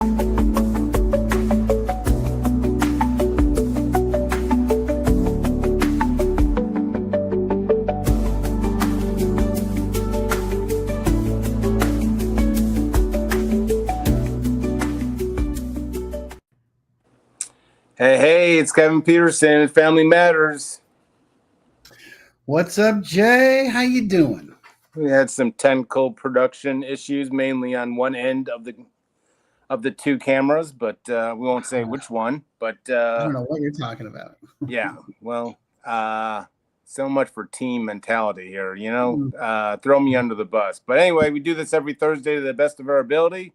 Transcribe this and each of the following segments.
Hey, it's Kevin Petersen at Family Matters. What's up, Jay? How you doing? We had some technical production issues, mainly on one end of the two cameras, but we won't say which one. But I don't know what you're talking about. Yeah, well, so much for team mentality here, throw me under the bus. But anyway, we do this every Thursday to the best of our ability.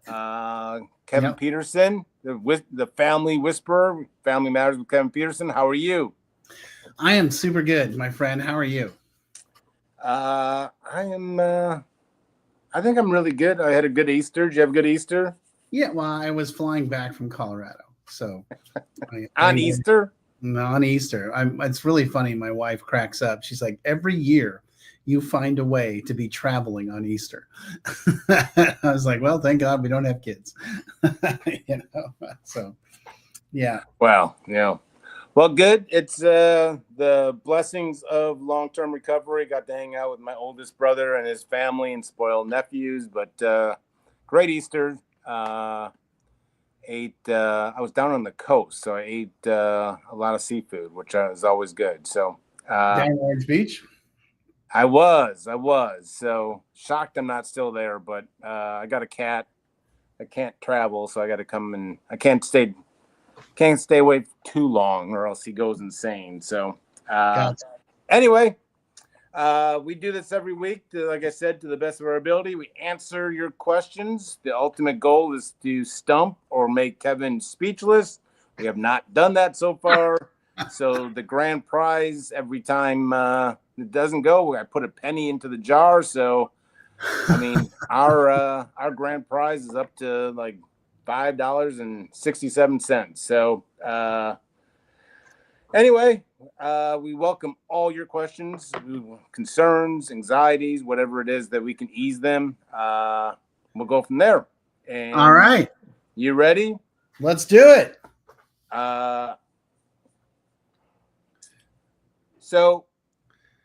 Kevin Petersen, the Family Whisperer, Family Matters with Kevin Petersen. How are you? I am super good, my friend. How are you? I think I'm really good. I had a good Easter. Did you have a good Easter? Yeah, well, I was flying back from Colorado, so on Easter. No, on Easter. It's really funny. My wife cracks up. She's like, every year you find a way to be traveling on Easter. I was like, well, thank God we don't have kids. So yeah. Wow. Yeah. Well, good. It's the blessings of long-term recovery. Got to hang out with my oldest brother and his family and spoiled nephews, but great Easter. I was down on the coast, so I ate a lot of seafood, which is always good. So down Orange Beach? I was. So shocked I'm not still there, but I got a cat. I can't travel, so I got to come and I can't stay away too long or else he goes insane. So anyway, we do this every week, like I said, to the best of our ability. We answer your questions. The ultimate goal is to stump or make Kevin speechless. We have not done that so far. So the grand prize every time it doesn't go, I put a penny into the jar. So I mean, our grand prize is up to like $5.67. So anyway, we welcome all your questions, concerns, anxieties, whatever it is that we can ease them. We'll go from there. And all right. You ready? Let's do it. So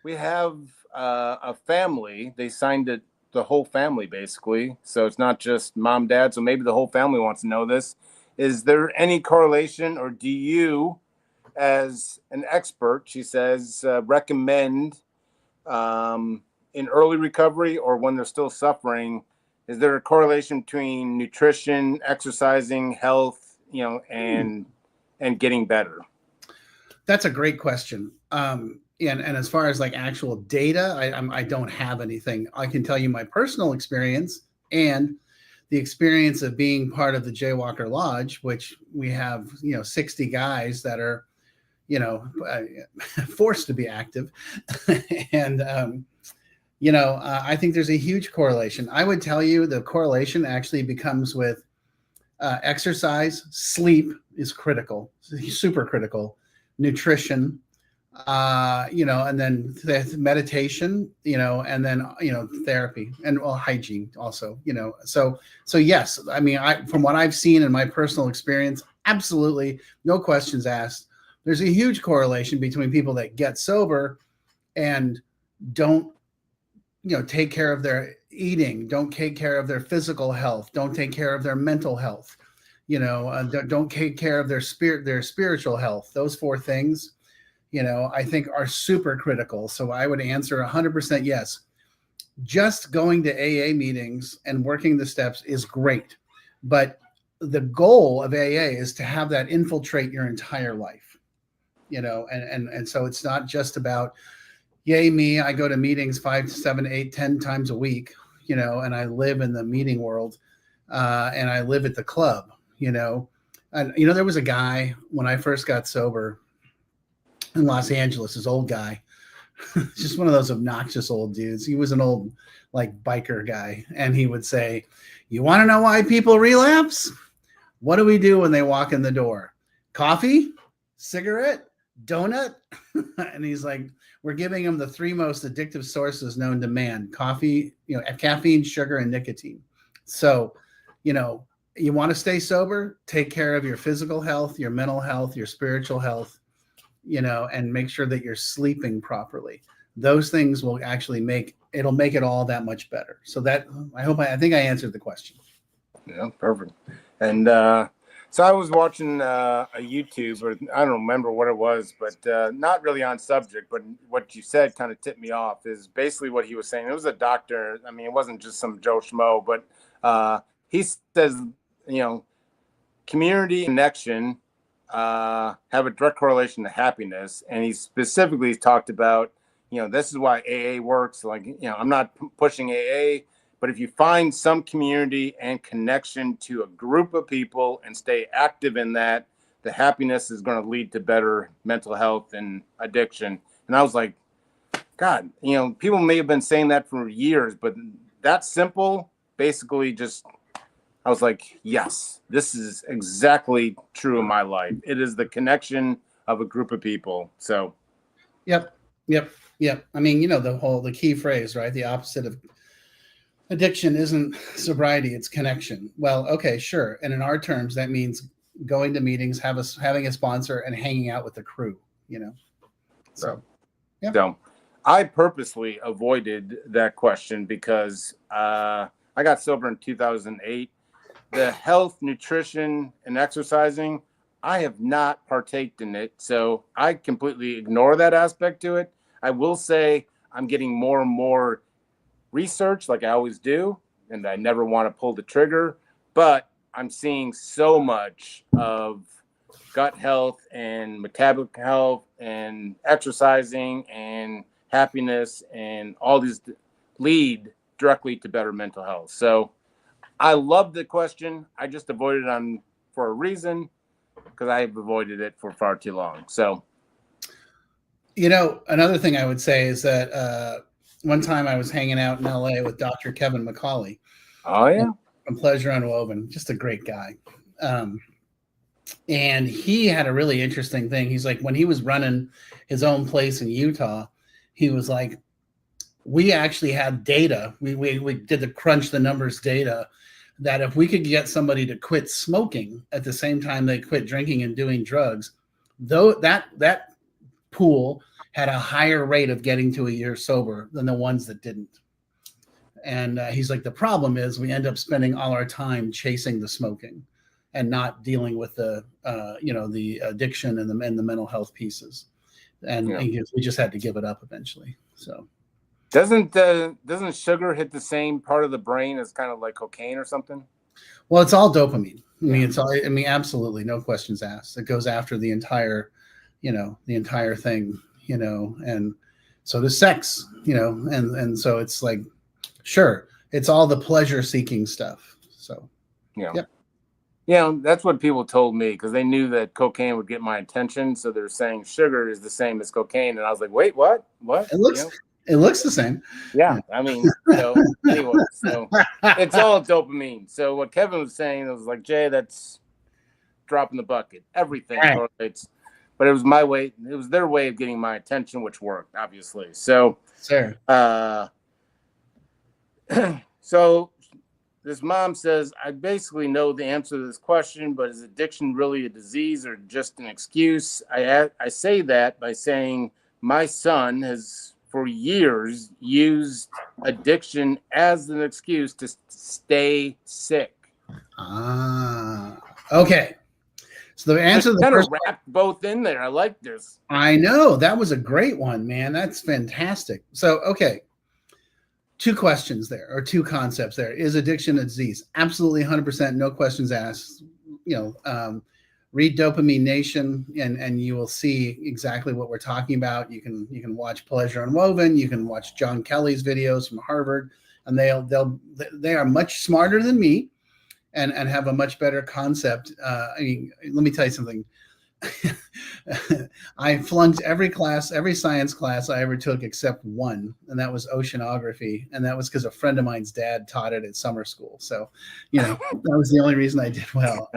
we have a family. They signed it, the whole family, basically. So it's not just mom, dad. So maybe the whole family wants to know this. Is there any correlation, or do you, as an expert, she says, recommend in early recovery or when they're still suffering, is there a correlation between nutrition, exercising, health, and getting better? That's a great question. And as far as like actual data, I don't have anything. I can tell you my personal experience and the experience of being part of the Jaywalker Lodge, which we have, 60 guys that are, forced to be active. And, I think there's a huge correlation. I would tell you the correlation actually becomes with exercise. Sleep is critical, super critical. Nutrition, and then meditation, and then, therapy and hygiene also, so yes, I mean, from what I've seen in my personal experience, absolutely no questions asked. There's a huge correlation between people that get sober and don't, take care of their eating, don't take care of their physical health, don't take care of their mental health, don't take care of their spiritual health. Those four things, I think are super critical. So I would answer 100% yes. Just going to AA meetings and working the steps is great. But the goal of AA is to have that infiltrate your entire life, and so it's not just about, yay, me, I go to meetings 5, 7, 8, 10 times a week, and I live in the meeting world, and I live at the club. And there was a guy when I first got sober in Los Angeles, this old guy, just one of those obnoxious old dudes. He was an old like biker guy. And he would say, you want to know why people relapse? What do we do when they walk in the door? Coffee, cigarette, donut? And he's like, we're giving them the 3 most addictive sources known to man: coffee, caffeine, sugar, and nicotine. So, you want to stay sober, take care of your physical health, your mental health, your spiritual health, and make sure that you're sleeping properly. Those things will actually make it all that much better. So that I think I answered the question. Yeah, perfect. And so I was watching a YouTube, or I don't remember what it was, but not really on subject, but what you said kind of tipped me off. Is basically what he was saying. It was a doctor. I mean, it wasn't just some Joe Schmo, but he says, community connection have a direct correlation to happiness. And he specifically talked about, this is why AA works. Like, I'm not pushing AA, but if you find some community and connection to a group of people and stay active in that, the happiness is going to lead to better mental health and addiction. And I was like, God, people may have been saying that for years, but that simple, basically just, I was like, yes, this is exactly true in my life. It is the connection of a group of people. So, Yep. I mean, the key phrase, right? The opposite of addiction isn't sobriety, it's connection. Well, okay, sure. And in our terms, that means going to meetings, having a sponsor, and hanging out with the crew, So, yeah. So I purposely avoided that question because I got sober in 2008. The health, nutrition, and exercising, I have not partaked in it. So I completely ignore that aspect to it. I will say I'm getting more and more research, like I always do, and I never want to pull the trigger, but I'm seeing so much of gut health and metabolic health and exercising and happiness, and all these lead directly to better mental health. So I love the question. I just avoided it for a reason, because I've avoided it for far too long. So, another thing I would say is that one time I was hanging out in LA with Dr. Kevin McCauley. Oh yeah, from Pleasure Unwoven, just a great guy. And he had a really interesting thing. He's like, when he was running his own place in Utah, he was like, we actually had data. We did the crunch the numbers data that if we could get somebody to quit smoking at the same time they quit drinking and doing drugs, though that pool had a higher rate of getting to a year sober than the ones that didn't. And he's like, the problem is we end up spending all our time chasing the smoking and not dealing with the the addiction and the mental health pieces. And we just had to give it up eventually. So doesn't sugar hit the same part of the brain as kind of like cocaine or something? Well, it's all dopamine. I mean, absolutely, no questions asked. It goes after the entire thing, and so does sex, and so it's like, sure, it's all the pleasure seeking stuff. So, yep. Yeah, that's what people told me, because they knew that cocaine would get my attention. So they're saying sugar is the same as cocaine. And I was like, wait, what? What? It looks the same. Yeah. I mean, so anyway, so it's all dopamine. So what Kevin was saying, it was like, Jay, that's dropping the bucket. Everything correlates. But it was my way. It was their way of getting my attention, which worked, obviously. So, sure. So this mom says, I basically know the answer to this question, but is addiction really a disease or just an excuse? I say that by saying my son has for years used addiction as an excuse to stay sick. Okay. So the answer kind of wrapped both in there. I like this. I know. That was a great one, man. That's fantastic. So, okay. Two questions there, or two concepts there. Is addiction a disease? Absolutely, 100%, no questions asked. Read Dopamine Nation, and you will see exactly what we're talking about. You can watch Pleasure Unwoven. You can watch John Kelly's videos from Harvard, and they are much smarter than me, and have a much better concept. Let me tell you something. I flunked every science class I ever took except one, and that was oceanography, and that was because a friend of mine's dad taught it at summer school. So, that was the only reason I did well.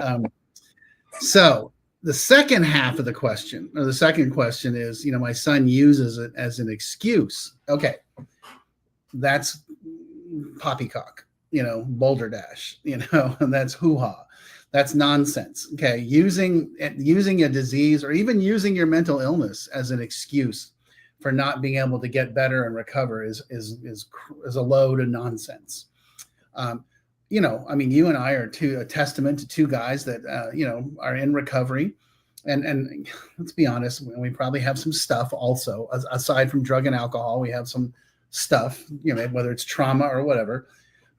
So the second half of the question, or the second question is, my son uses it as an excuse. Okay, that's poppycock, Boulder Dash, and that's hoo-ha. That's nonsense. Okay, using a disease or even using your mental illness as an excuse for not being able to get better and recover is a load of nonsense. I mean, you and I are a testament to two guys that are in recovery, and let's be honest, we probably have some stuff also aside from drug and alcohol. We have some stuff, whether it's trauma or whatever.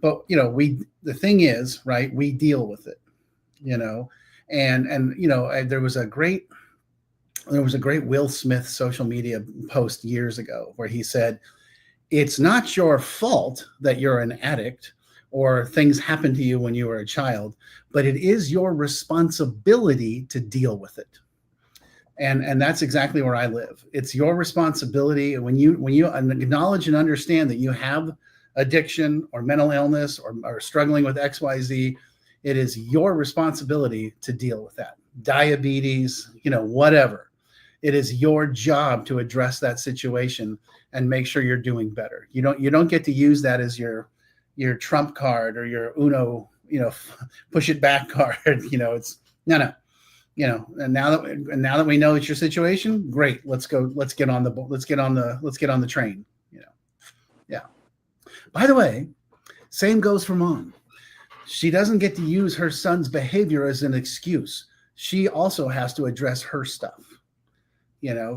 But the thing is, right? We deal with it, and there was a great Will Smith social media post years ago where he said, "It's not your fault that you're an addict or things happened to you when you were a child, but it is your responsibility to deal with it." And that's exactly where I live. It's your responsibility when you acknowledge and understand that you have addiction or mental illness or struggling with XYZ. It is your responsibility to deal with that. Diabetes, whatever. It is your job to address that situation and make sure you're doing better. You don't get to use that as your trump card or your Uno, push it back card. It's no. And now that we know it's your situation, great. Let's get on the train. Yeah. By the way, same goes for mom. She doesn't get to use her son's behavior as an excuse. She also has to address her stuff.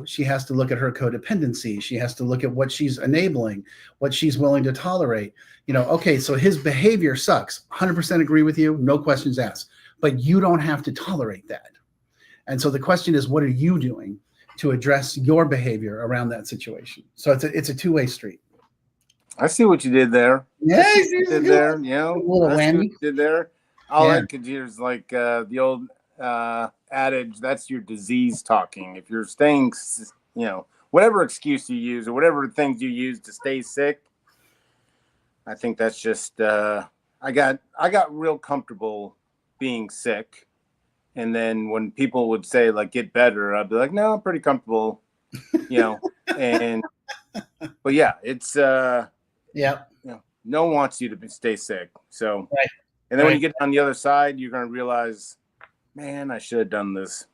She has to look at her codependency. She has to look at what she's enabling, what she's willing to tolerate. Okay, so his behavior sucks. 100% agree with you. No questions asked. But you don't have to tolerate that. And so the question is, what are you doing to address your behavior around that situation? So it's a two-way street. I see what you did there. Yeah, you did there. A little whammy. You did there. All I could hear is like the old adage, that's your disease talking. If you're staying, whatever excuse you use or whatever things you use to stay sick, I think that's just I got real comfortable being sick. And then when people would say like get better, I'd be like, no, I'm pretty comfortable, and but yeah, it's no one wants you to stay sick. So right. And then when you get on the other side, you're going to realize, man, I should have done this.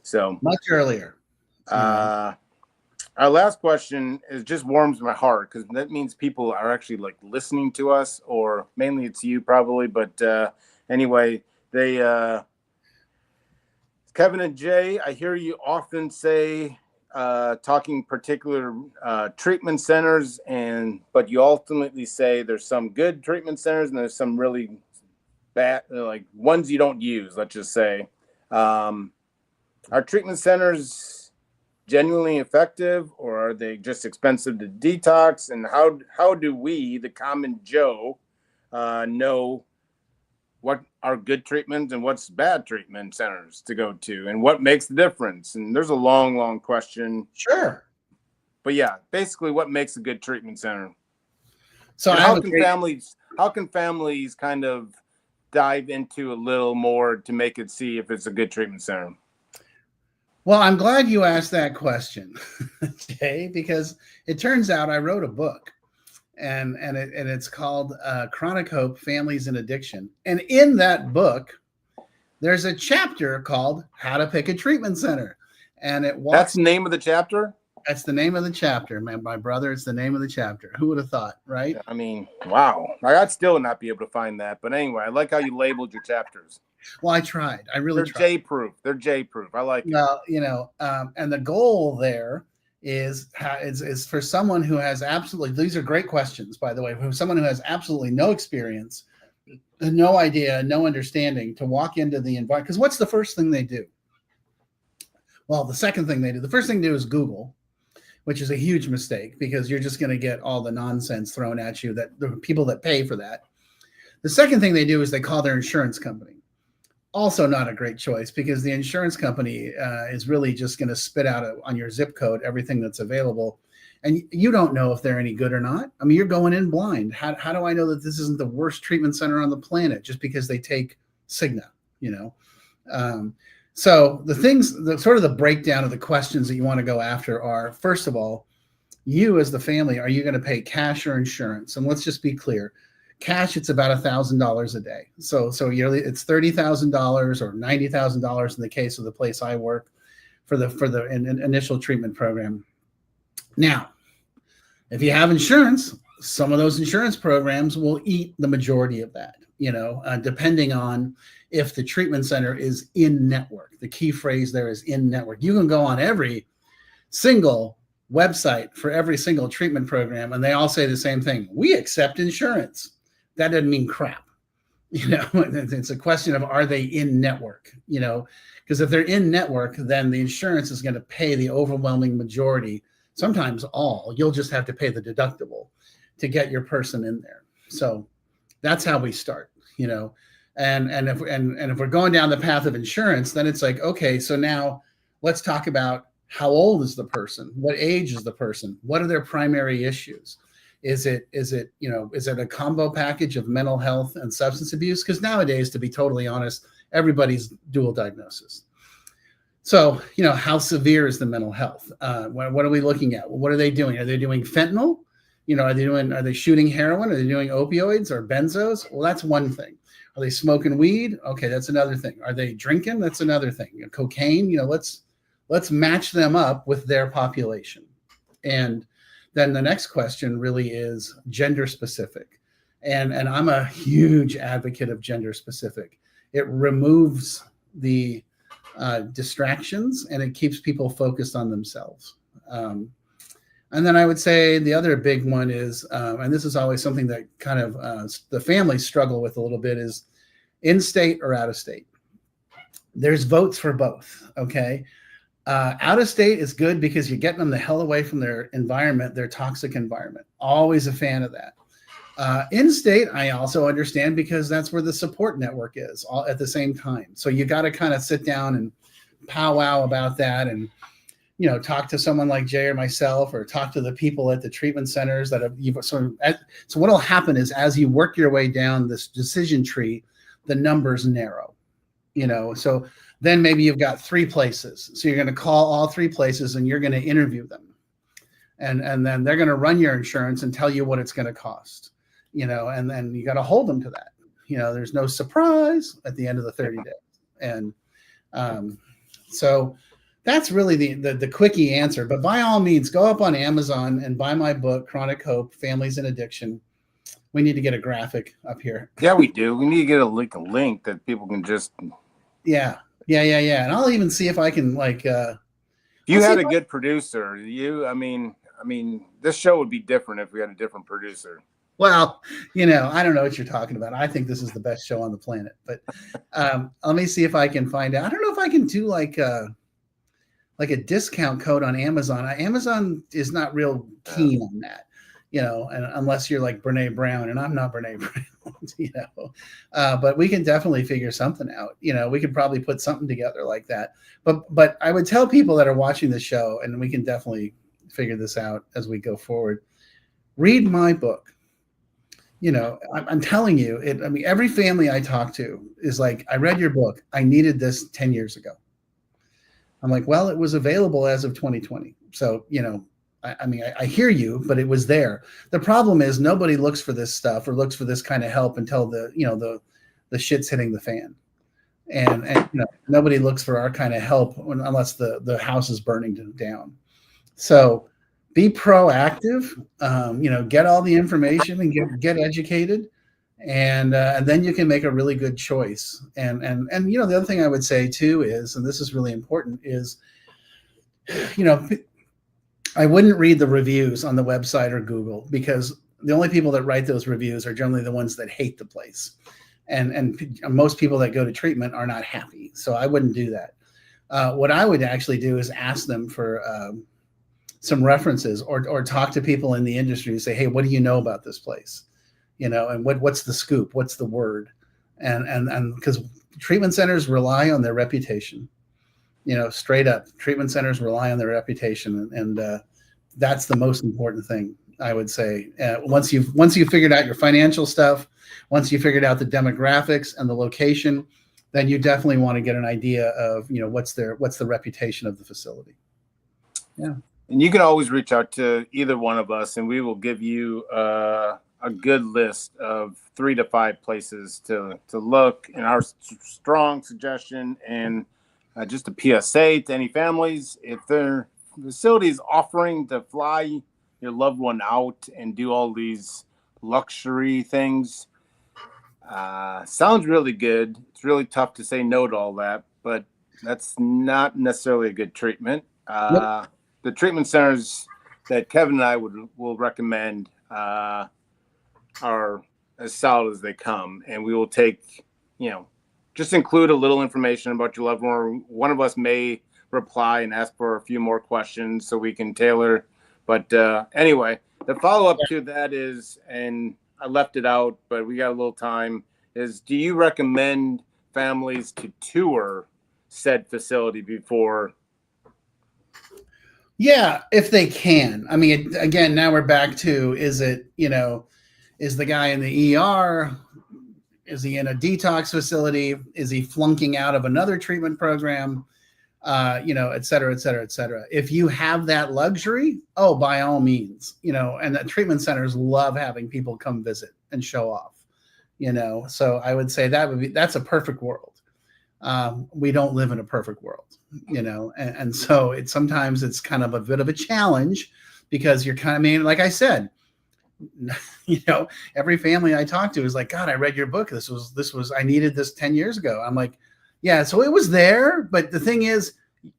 So much earlier. Our last question just warms my heart because that means people are actually like listening to us, or mainly it's you probably. But anyway, Kevin and Jay, I hear you often say, talking particular treatment centers, but you ultimately say there's some good treatment centers and there's some really bad, like ones you don't use, let's just say. Are treatment centers genuinely effective, or are they just expensive to detox? And how do we, the common Joe, know what are good treatments and what's bad treatment centers to go to, and what makes the difference? And there's a long question. Sure. But yeah, basically what makes a good treatment center? So how can families kind of dive into a little more to make it see if it's a good treatment center? Well, I'm glad you asked that question, Jay, because it turns out I wrote a book. And it's called Chronic Hope: Families in Addiction. And in that book, there's a chapter called How to Pick a Treatment Center. And that's the name of the chapter? That's the name of the chapter, man. My brother, it's the name of the chapter. Who would have thought, right? I mean, wow. I'd still not be able to find that. But anyway, I like how you labeled your chapters. Well, I tried. I really tried. They're J-proof. I like it. Well, and the goal there is for someone who has absolutely, these are great questions, by the way, for someone who has absolutely no experience, no idea, no understanding, to walk into the environment. Because what's the first thing they do? Well, the second thing they do, the first thing they do is Google, which is a huge mistake because you're just going to get all the nonsense thrown at you, that the people that pay for that. The second thing they do is they call their insurance company. Also not a great choice, because the insurance company is really just going to spit out on your zip code everything that's available. And you don't know if they're any good or not. I mean, you're going in blind. How do I know that this isn't the worst treatment center on the planet just because they take Cigna, So the breakdown of the questions that you want to go after are, first of all, you as the family, are you going to pay cash or insurance? And let's just be clear. Cash, it's about $1,000 a day. So yearly, it's $30,000 or $90,000 in the case of the place I work for the initial treatment program. Now, if you have insurance, some of those insurance programs will eat the majority of that, depending on if the treatment center is in network. The key phrase there is in network. You can go on every single website for every single treatment program, and they all say the same thing. We accept insurance. That doesn't mean crap. It's a question of, are they in network? Because if they're in network, then the insurance is going to pay the overwhelming majority, sometimes all. You'll just have to pay the deductible to get your person in there. So that's how we start, and if we're going down the path of insurance, then it's like, okay, so now let's talk about how old is the person? What age is the person? What are their primary issues? Is it a combo package of mental health and substance abuse? Because nowadays, to be totally honest, everybody's dual diagnosis. So, how severe is the mental health? What are we looking at? What are they doing? Are they doing fentanyl? Are they shooting heroin? Are they doing opioids or benzos? Well, that's one thing. Are they smoking weed? Okay, that's another thing. Are they drinking? That's another thing. Cocaine, let's match them up with their population. And then the next question really is gender specific. And I'm a huge advocate of gender specific. It removes the distractions and it keeps people focused on themselves. And then I would say the other big one is, and this is always something that kind of the families struggle with a little bit, is in-state or out-of-state. There's votes for both, okay? Out-of-state is good because you're getting them the hell away from their environment, their toxic environment. Always a fan of that. In-state, I also understand because that's where the support network is all at the same time. So you got to kind of sit down and powwow about that and, talk to someone like Jay or myself, or talk to the people at the treatment centers that have. So what will happen is, as you work your way down this decision tree, the numbers narrow. So then maybe you've got 3 places. So you're going to call all 3 places and you're going to interview them, and then they're going to run your insurance and tell you what it's going to cost. And then you got to hold them to that. There's no surprise at the end of the 30 days, and so. That's really the quickie answer. But by all means, go up on Amazon and buy my book, Chronic Hope, Families in Addiction. We need to get a graphic up here. Yeah, we do. We need to get a link that people can just. Yeah. And I'll even see if I can You had a good producer. I mean, this show would be different if we had a different producer. Well, I don't know what you're talking about. I think this is the best show on the planet. But let me see if I can find out. I don't know if I can do like a discount code on Amazon. Amazon is not real keen on that, and unless you're like Brene Brown, and I'm not Brene Brown, but we can definitely figure something out. We could probably put something together like that. But I would tell people that are watching the show, and we can definitely figure this out as we go forward. Read my book. I'm telling you, every family I talk to is like, I read your book. I needed this 10 years ago. I'm like, well, it was available as of 2020. So, I hear you, but it was there. The problem is nobody looks for this stuff or looks for this kind of help until the shit's hitting the fan. And nobody looks for our kind of help unless the house is burning down. So be proactive, get all the information and get educated. And then you can make a really good choice. And the other thing I would say too is, and this is really important, is I wouldn't read the reviews on the website or Google, because the only people that write those reviews are generally the ones that hate the place, and most people that go to treatment are not happy. So I wouldn't do that. What I would actually do is ask them for some references, or talk to people in the industry and say, hey, what do you know about this place? And what's the scoop? What's the word? And because treatment centers rely on their reputation, straight up, treatment centers rely on their reputation. And that's the most important thing, I would say. Once you've figured out your financial stuff, once you figured out the demographics and the location, then you definitely want to get an idea of, what's the reputation of the facility. Yeah. And you can always reach out to either one of us, and we will give you a good list of 3 to 5 places to look. And our strong suggestion, and just a PSA to any families, if their facility is offering to fly your loved one out and do all these luxury things, sounds really good. It's really tough to say no to all that, but that's not necessarily a good treatment. Nope. The treatment centers that Kevin and I will recommend are as solid as they come, and we will take, just include a little information about your loved one. One of us may reply and ask for a few more questions so we can tailor. But anyway, the follow-up to that is, and I left it out, but we got a little time, is do you recommend families to tour said facility before? Yeah, if they can. I mean, again, now we're back to, is it, is the guy in the ER? Is he in a detox facility? Is he flunking out of another treatment program? Et cetera, et cetera, et cetera. If you have that luxury, by all means, and the treatment centers love having people come visit and show off, so I would say that's a perfect world. We don't live in a perfect world, and so sometimes it's kind of a bit of a challenge because you're kind of, like I said, every family I talk to is like, God, I read your book. This was, I needed this 10 years ago. I'm like, yeah, so it was there. But the thing is,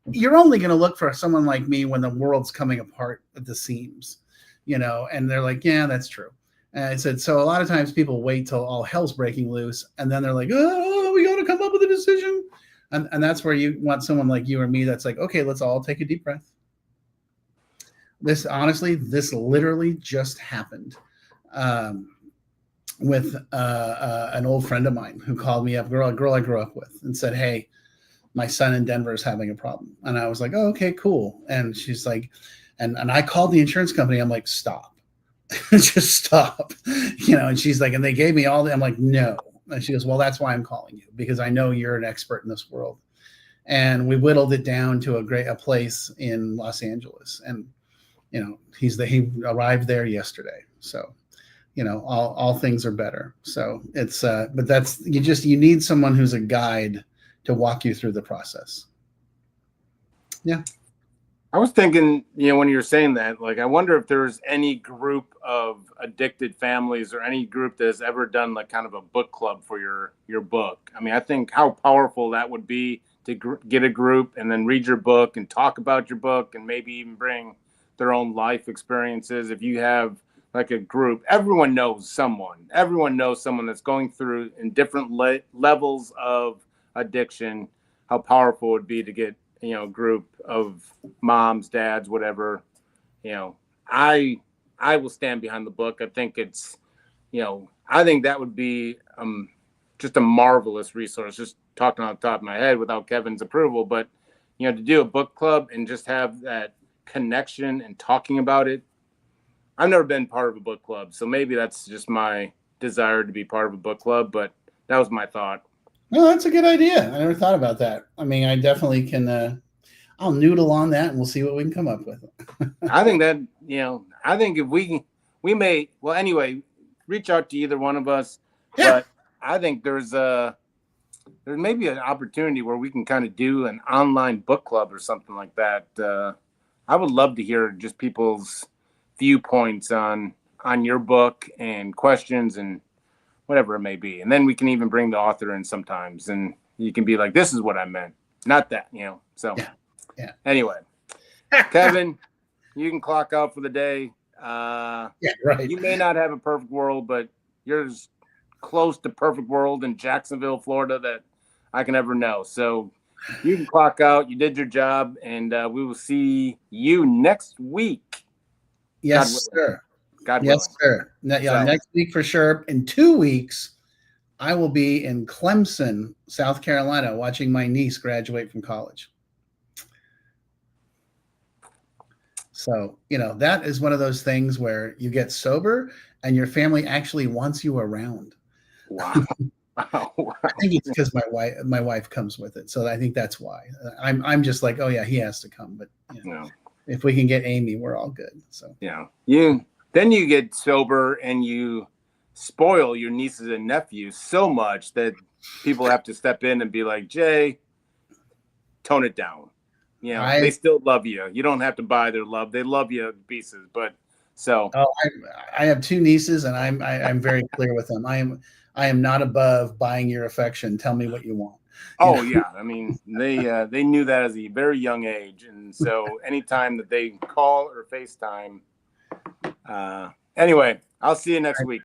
you're only going to look for someone like me when the world's coming apart at the seams, and they're like, yeah, that's true. And I said, so a lot of times people wait till all hell's breaking loose. And then they're like, oh, we got to come up with a decision. And that's where you want someone like you or me that's like, okay, let's all take a deep breath. This literally just happened with an old friend of mine who called me up, a girl I grew up with, and said, hey, my son in Denver is having a problem. And I was like, oh, okay, cool. And she's like, and I called the insurance company. I'm like, stop, just stop, and she's like, and they gave me all the, I'm like, no. And she goes, well, that's why I'm calling you, because I know you're an expert in this world. And we whittled it down to a place in Los Angeles. And, he arrived there yesterday. So, all things are better. So it's, but you need someone who's a guide to walk you through the process. Yeah. I was thinking, when you were saying that, like, I wonder if there's any group of addicted families or any group that has ever done like kind of a book club for your book. I mean, I think how powerful that would be to get a group and then read your book and talk about your book and maybe even bring their own life experiences. If you have like a group, everyone knows someone that's going through in different levels of addiction. How powerful it would be to get, a group of moms, dads, whatever. I will stand behind the book. I think it's, I think that would be just a marvelous resource, just talking on the top of my head without Kevin's approval. But, to do a book club and just have that connection and talking about it. I've never been part of a book club, so maybe that's just my desire to be part of a book club, but that was my thought. No, that's a good idea. I never thought about that. I mean, I definitely can, I'll noodle on that and we'll see what we can come up with. I think that, I think if we may, well, anyway, reach out to either one of us, but I think there's maybe an opportunity where we can kind of do an online book club or something like that. I would love to hear just people's viewpoints on your book and questions and whatever it may be. And then we can even bring the author in sometimes and you can be like, this is what I meant, not that, so yeah. Anyway, Kevin, you can clock out for the day. Right. You may not have a perfect world, but you're as close to perfect world in Jacksonville, Florida that I can ever know. So you can clock out. You did your job, and we will see you next week. Yes, sir. God willing. Yes, sir. So, next week for sure. In 2 weeks, I will be in Clemson, South Carolina, watching my niece graduate from college. So, that is one of those things where you get sober and your family actually wants you around. Wow. I think it's because my wife comes with it. So I think that's why. I'm just like, oh yeah, he has to come. But if we can get Amy, we're all good. So then you get sober and you spoil your nieces and nephews so much that people have to step in and be like, Jay, tone it down. You know, they I still love you. You don't have to buy their love. They love you to pieces. But so, oh, I have two nieces, and I'm very clear with them. I am not above buying your affection. Tell me what you want. You oh know? yeah, I mean, they knew that as a very young age, and so anytime that they call or FaceTime, anyway, I'll see you next week.